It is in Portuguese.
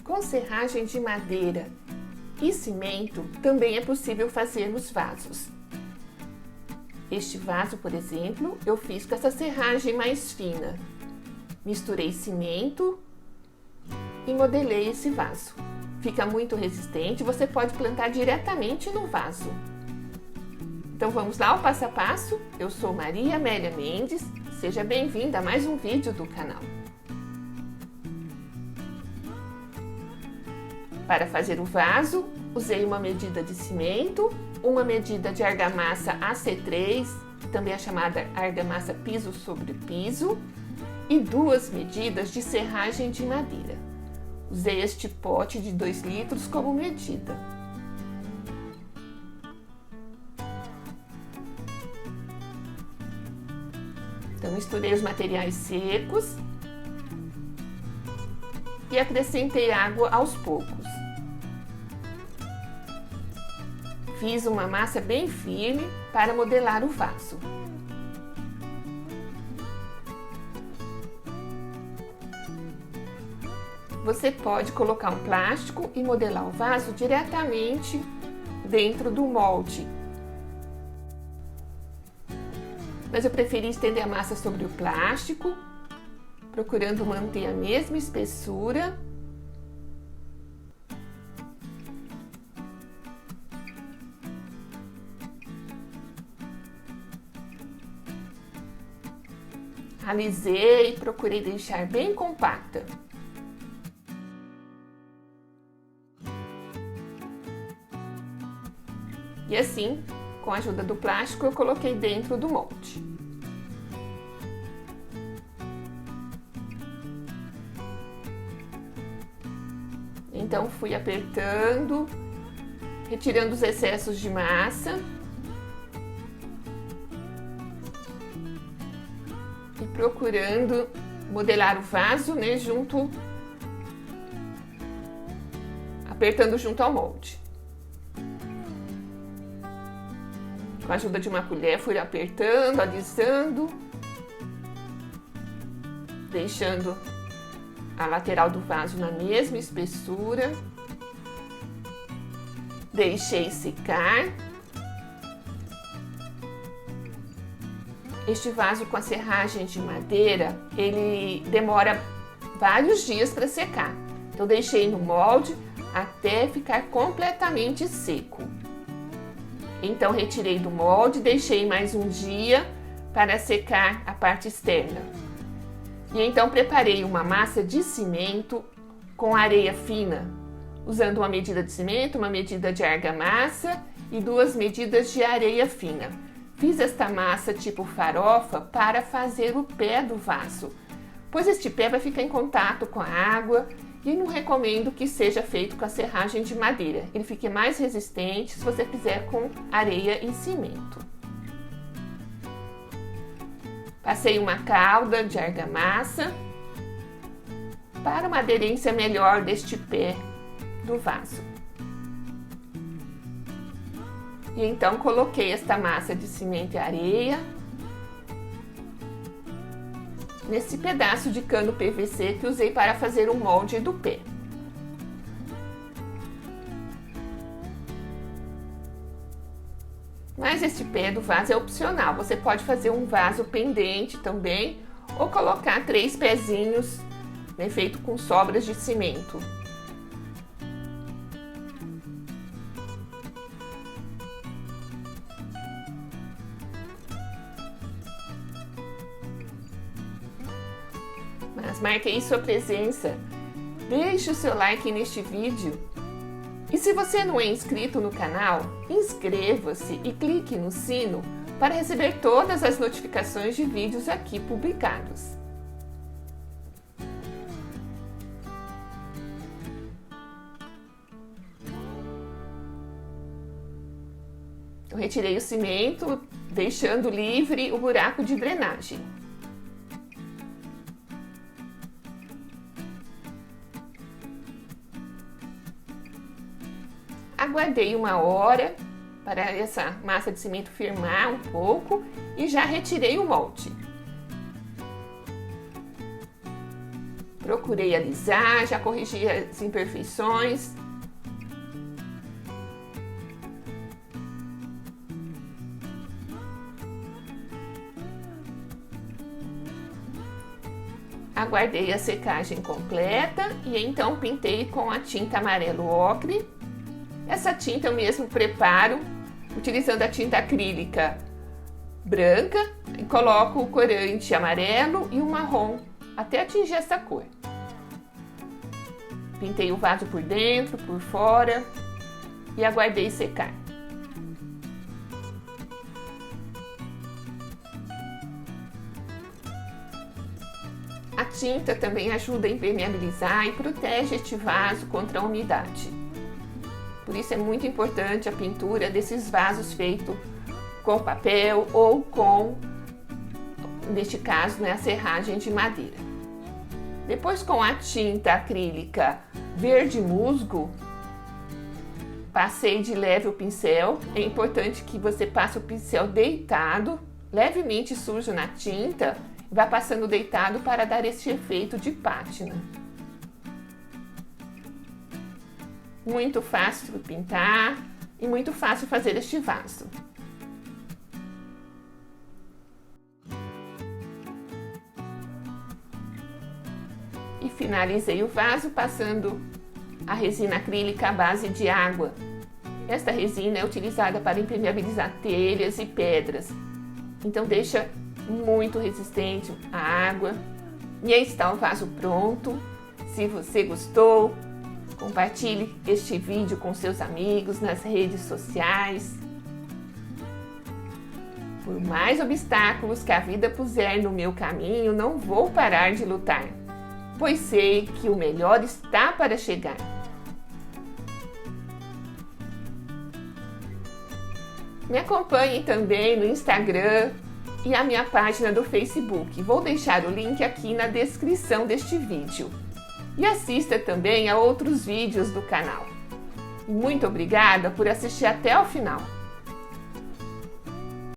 Com serragem de madeira e cimento, também é possível fazermos vasos. Este vaso, por exemplo, eu fiz com essa serragem mais fina. Misturei cimento e modelei esse vaso. Fica muito resistente, você pode plantar diretamente no vaso. Então vamos lá ao passo a passo. Eu sou Maria Amélia Mendes, seja bem-vinda a mais um vídeo do canal. Para fazer o vaso, usei uma medida de cimento, uma medida de argamassa AC3, também é chamada argamassa piso sobre piso, e 2 medidas de serragem de madeira. Usei este pote de 2 litros como medida. Então, misturei os materiais secos e acrescentei água aos poucos. Fiz uma massa bem firme para modelar o vaso. Você pode colocar um plástico e modelar o vaso diretamente dentro do molde. Mas eu preferi estender a massa sobre o plástico, procurando manter a mesma espessura. Alisei e procurei deixar bem compacta. E assim, com a ajuda do plástico, eu coloquei dentro do molde. Então fui apertando, retirando os excessos de massa. E procurando modelar o vaso, né, apertando junto ao molde. Com a ajuda de uma colher, fui apertando, alisando, deixando a lateral do vaso na mesma espessura. Deixei secar. Este vaso com a serragem de madeira, ele demora vários dias para secar. Então, deixei no molde até ficar completamente seco. Então, retirei do molde, deixei mais um dia para secar a parte externa. E então, preparei uma massa de cimento com areia fina, usando uma medida de cimento, uma medida de argamassa e 2 medidas de areia fina. Fiz esta massa tipo farofa para fazer o pé do vaso, pois este pé vai ficar em contato com a água e não recomendo que seja feito com a serragem de madeira. Ele fica mais resistente se você fizer com areia e cimento. Passei uma calda de argamassa para uma aderência melhor deste pé do vaso. E então coloquei esta massa de cimento e areia nesse pedaço de cano PVC que usei para fazer o molde do pé. Mas este pé do vaso é opcional, você pode fazer um vaso pendente também ou colocar 3 pezinhos, né, feito com sobras de cimento. Mas marque aí sua presença, deixe o seu like neste vídeo. E se você não é inscrito no canal, inscreva-se e clique no sino para receber todas as notificações de vídeos aqui publicados. Eu retirei o cimento, deixando livre o buraco de drenagem. Aguardei 1 hora para essa massa de cimento firmar um pouco e já retirei o molde. Procurei alisar, já corrigi as imperfeições. Aguardei a secagem completa e então pintei com a tinta amarelo ocre. Essa tinta eu mesmo preparo utilizando a tinta acrílica branca e coloco o corante amarelo e o marrom até atingir essa cor. Pintei o vaso por dentro, por fora e aguardei secar. A tinta também ajuda a impermeabilizar e protege este vaso contra a umidade. Por isso é muito importante a pintura desses vasos feito com papel ou com, neste caso, a serragem de madeira. Depois, com a tinta acrílica verde musgo, passei de leve o pincel. É importante que você passe o pincel deitado, levemente sujo na tinta, e vá passando deitado para dar esse efeito de pátina. Muito fácil pintar e muito fácil fazer este vaso. E finalizei o vaso passando a resina acrílica à base de água. Esta resina é utilizada para impermeabilizar telhas e pedras, então deixa muito resistente à água. E aí está o vaso pronto. Se você gostou, compartilhe este vídeo com seus amigos nas redes sociais. Por mais obstáculos que a vida puser no meu caminho, não vou parar de lutar, pois sei que o melhor está para chegar. Me acompanhe também no Instagram e a minha página do Facebook. Vou deixar o link aqui na descrição deste vídeo. E assista também a outros vídeos do canal. Muito obrigada por assistir até o final.